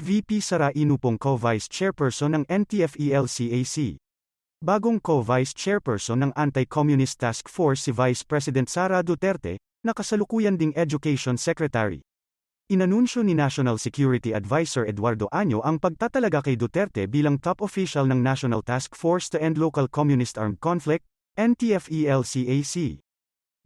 VP Sara inupong co-vice chairperson ng NTF-ELCAC. Bagong co-vice chairperson ng Anti-Communist Task Force si Vice President Sara Duterte, na kasalukuyan ding Education Secretary. Inanunsyo ni National Security Advisor Eduardo Año ang pagtatalaga kay Duterte bilang top official ng National Task Force to End Local Communist Armed Conflict, NTF-ELCAC.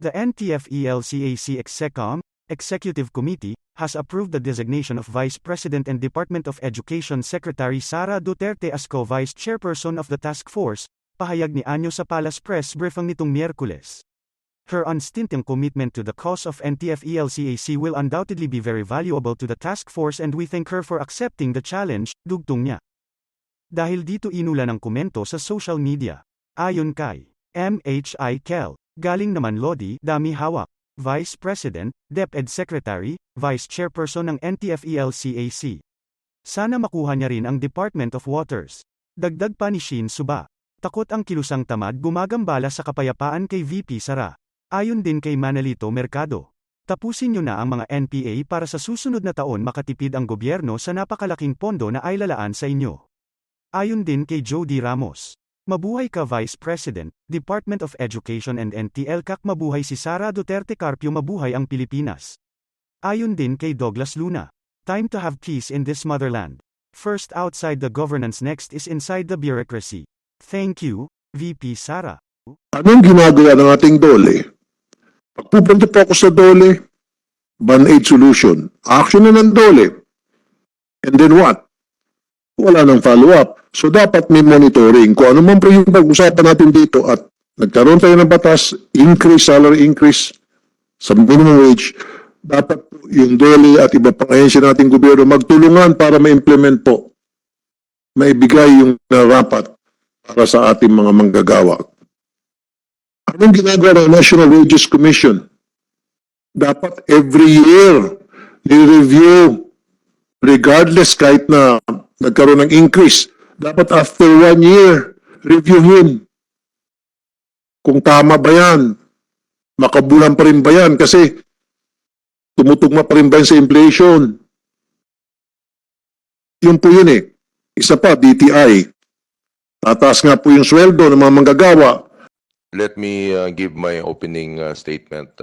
The NTF-ELCAC Executive Committee has approved the designation of Vice President and Department of Education Secretary Sara Duterte as co-vice chairperson of the task force, pahayag ni Año sa Palace Press Briefing nitong Miyerkules. Her unstinting commitment to the cause of NTF-ELCAC will undoubtedly be very valuable to the task force and we thank her for accepting the challenge, dugtong niya. Dahil dito inula ng komento sa social media. Ayon kay MHI Kel, galing naman Lodi, Dami Hawak, Vice President, DepEd Secretary, Vice Chairperson ng NTF-ELCAC. Sana makuha niya rin ang Department of Waters. Dagdag pa ni Shin Suba. Takot ang kilusang tamad gumagambala sa kapayapaan kay VP Sara. Ayon din kay Manalito Mercado. Tapusin nyo na ang mga NPA para sa susunod na taon makatipid ang gobyerno sa napakalaking pondo na ailalaan sa inyo. Ayon din kay Jody Ramos. Mabuhay ka Vice President, Department of Education and NTL-CAC. Mabuhay si Sara Duterte Carpio. Mabuhay ang Pilipinas. Ayon din kay Douglas Luna. Time to have peace in this motherland. First outside the governance, next is inside the bureaucracy. Thank you, VP Sara. Anong ginagawa ng ating Dole? Pagpupunta po ako sa Dole, Band-Aid solution. Action na ng Dole. And then what? Wala nang follow-up. So dapat may monitoring. Kung ano man po yung pag-usapan natin dito at nagkaroon tayo ng batas, increase, salary increase sa minimum wage, dapat po yung Dole at iba pang ahensya nating gobyerno magtulungan para ma-implement po, maibigay yung narapat para sa ating mga manggagawa. Anong ginagawa ng National Wages Commission? Dapat every year, i-review, regardless kahit na nagkaroon ng increase, dapat after 1 year, reviewin. Kung tama ba yan, makabulan pa rin ba yan, kasi tumutugma pa rin ba yan sa inflation? Yun po yun eh. Isa pa, DTI. Tataas nga po yung sweldo ng mga manggagawa. Let me give my opening statement.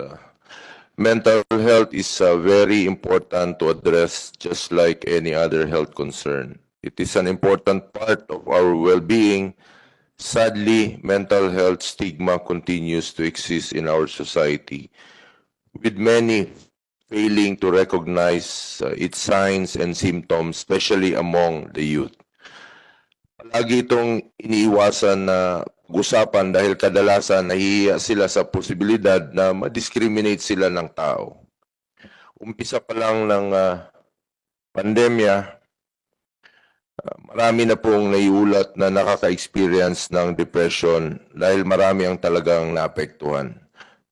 Mental health is very important to address, just like any other health concern. It is an important part of our well-being. Sadly, mental health stigma continues to exist in our society, with many failing to recognize its signs and symptoms, especially among the youth. Palagi itong iniiwasan na pag-usapan dahil kadalasan nahihiya sila sa posibilidad na ma-discriminate sila ng tao. Umpisa pa lang ng pandemya, marami na pong naiulat na nakaka-experience ng depression dahil marami ang talagang naapektuhan.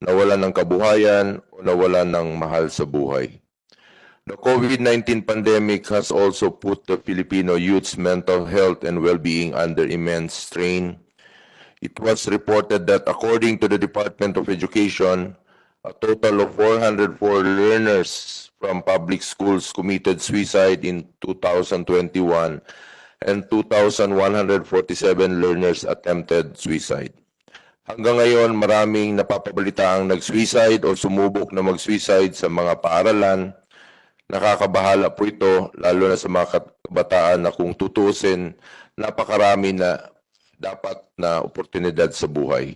Nawalan ng kabuhayan o nawalan ng mahal sa buhay. The COVID-19 pandemic has also put the Filipino youth's mental health and well-being under immense strain. It was reported that according to the Department of Education, a total of 404 learners from public schools committed suicide in 2021 and 2,147 learners attempted suicide. Hanggang ngayon, maraming napapabalitaang nag-suicide o sumubok na mag-suicide sa mga paaralan. Nakakabahala po ito, lalo na sa mga kabataan na kung tutusin, napakarami na dapat na oportunidad sa buhay.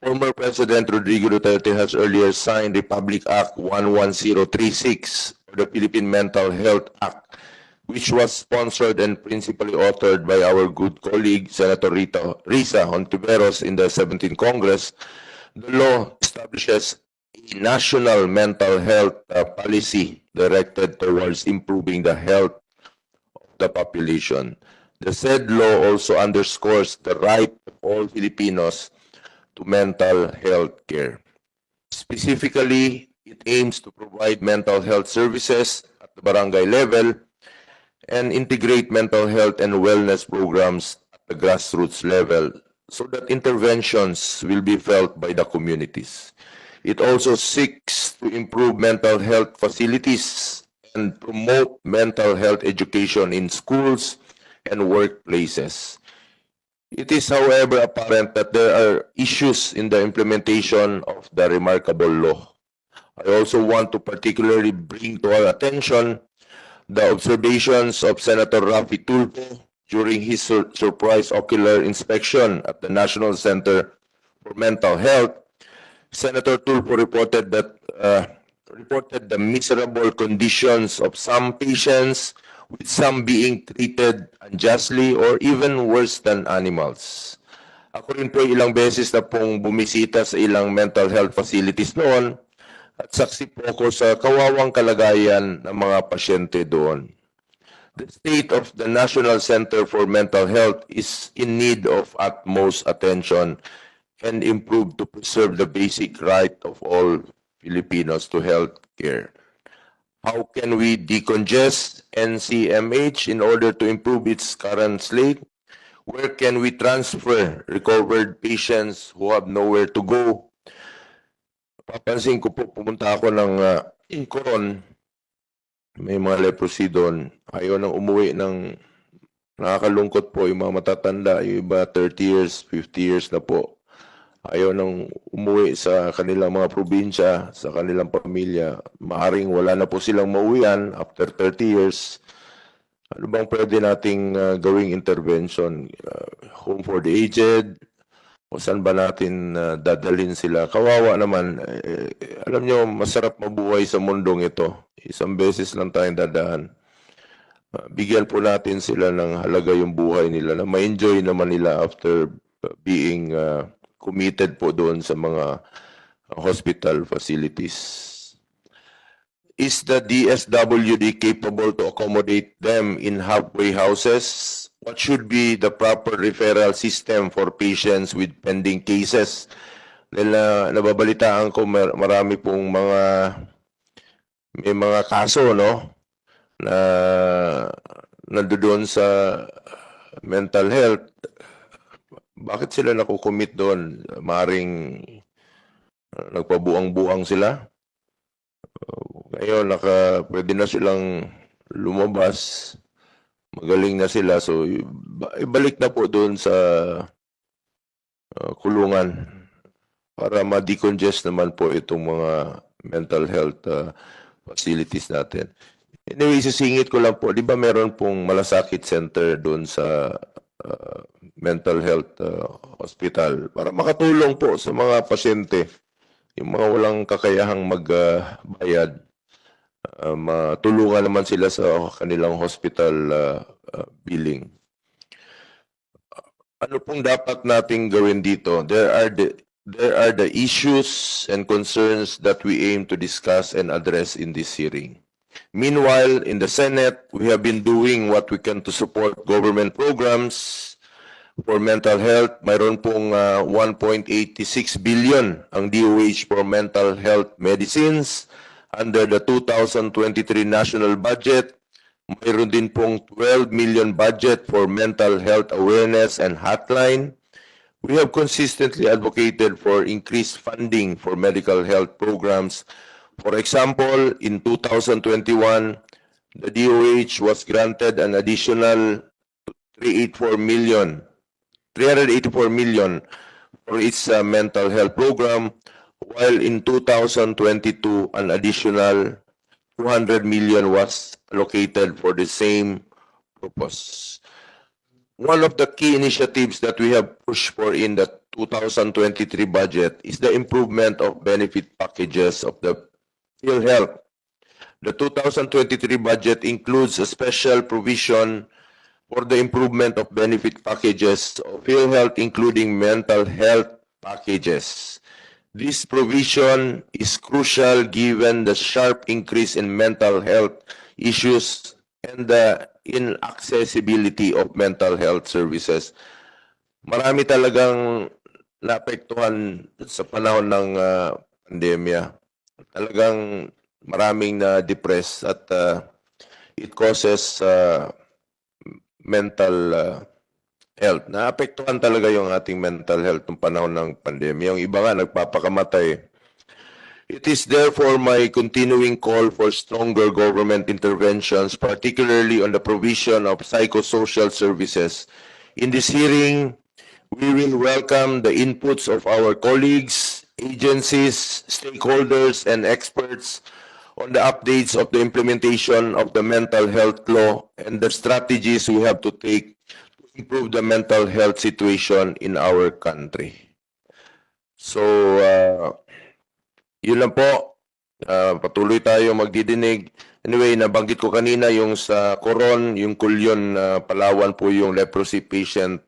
Former President Rodrigo Duterte has earlier signed Republic Act 11036, or the Philippine Mental Health Act, which was sponsored and principally authored by our good colleague, Senator Risa Hontiveros in the 17th Congress. The law establishes a national mental health policy directed towards improving the health of the population. The said law also underscores the right of all Filipinos to mental health care. Specifically, it aims to provide mental health services at the barangay level and integrate mental health and wellness programs at the grassroots level so that interventions will be felt by the communities. It also seeks to improve mental health facilities and promote mental health education in schools and workplaces. It is, however, apparent that there are issues in the implementation of the remarkable law. I also want to particularly bring to our attention the observations of Senator Rafi Tulfo during his surprise ocular inspection at the National Center for Mental Health. Senator Tulfo reported the miserable conditions of some patients, with some being treated unjustly or even worse than animals. Ako rin po ilang beses na pong bumisita sa ilang mental health facilities noon at saksi po ako sa kawawang kalagayan ng mga pasyente doon. The state of the National Center for Mental Health is in need of utmost attention and improve to preserve the basic right of all Filipinos to health care. How can we decongest NCMH in order to improve its current state? Where can we transfer recovered patients who have nowhere to go? Papansin ko po, pumunta ako ng Coron, may mga leprosy doon. Ayaw nang umuwi ng nakakalungkot po yung mga matatanda, yung iba 30 years, 50 years na po. Ayaw nang umuwi sa kanilang mga probinsya, sa kanilang pamilya. Maaring wala na po silang mauwian after 30 years. Ano bang pwede nating gawing intervention? Home for the aged? O saan ba natin dadalhin sila? Kawawa naman. Alam nyo, masarap mabuhay sa mundong ito. Isang beses lang tayong dadaan. Bigyan po natin sila ng halaga yung buhay nila na ma-enjoy naman nila after being committed po doon sa mga hospital facilities. Is the DSWD capable to accommodate them in halfway houses? What should be the proper referral system for patients with pending cases? Dahil nababalitaan ko marami pong may mga kaso, no? Na nandoon sa mental health. Bakit sila nakukomit doon? Maring nagpabuang-buang sila? Ngayon, pwede na silang lumabas. Magaling na sila. So, ibalik na po doon sa kulungan para ma-decongest naman po itong mga mental health facilities natin. Anyway, sisingit ko lang po. Di ba meron pong malasakit center doon sa mental health hospital para makatulong po sa mga pasyente, yung mga walang kakayahang magbayad, matulungan naman sila sa kanilang hospital billing. Ano pong dapat nating gawin dito? There are the issues and concerns that we aim to discuss and address in this hearing. Meanwhile, in the Senate, we have been doing what we can to support government programs for mental health. Mayroon pong 1.86 billion ang DOH for mental health medicines under the 2023 national budget. Mayroon din pong 12 million budget for mental health awareness and hotline. We have consistently advocated for increased funding for medical health programs. For example, in 2021, the DOH was granted an additional 384 million for its mental health program, while in 2022, an additional 200 million was allocated for the same purpose. One of the key initiatives that we have pushed for in the 2023 budget is the improvement of benefit packages of the PhilHealth. The 2023 budget includes a special provision for the improvement of benefit packages of PhilHealth, including mental health packages. This provision is crucial given the sharp increase in mental health issues and the inaccessibility of mental health services. Marami talagang naapektuhan sa panahon ng pandemya. Talagang maraming na-depress at it causes mental health. Naapektuhan talaga yung ating mental health ng panahon ng pandemya. Yung iba nga nagpapakamatay. It is therefore my continuing call for stronger government interventions, particularly on the provision of psychosocial services. In this hearing, we will welcome the inputs of our colleagues, agencies, stakeholders, and experts on the updates of the implementation of the mental health law and the strategies we have to take to improve the mental health situation in our country. So, yun lang po. Patuloy tayo magdidinig. Anyway, nabanggit ko kanina yung sa Coron, yung Kulyon, Palawan po yung leprosy patient.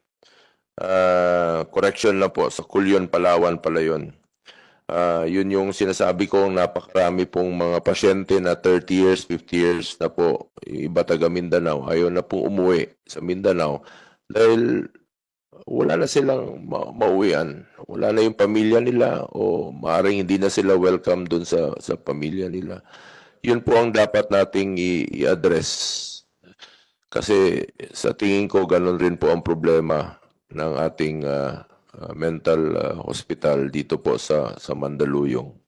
Correction lang po, sa Kulyon, Palawan pala yun. Yun yung sinasabi kong napakarami pong mga pasyente na 30 years, 50 years na po, yung iba taga Mindanao, ayaw na pong umuwi sa Mindanao dahil wala na silang mauwian. Wala na yung pamilya nila o maaaring hindi na sila welcome dun sa pamilya nila. Yun po ang dapat nating i-address. Kasi sa tingin ko, ganun rin po ang problema ng ating mental hospital dito po sa Mandaluyong.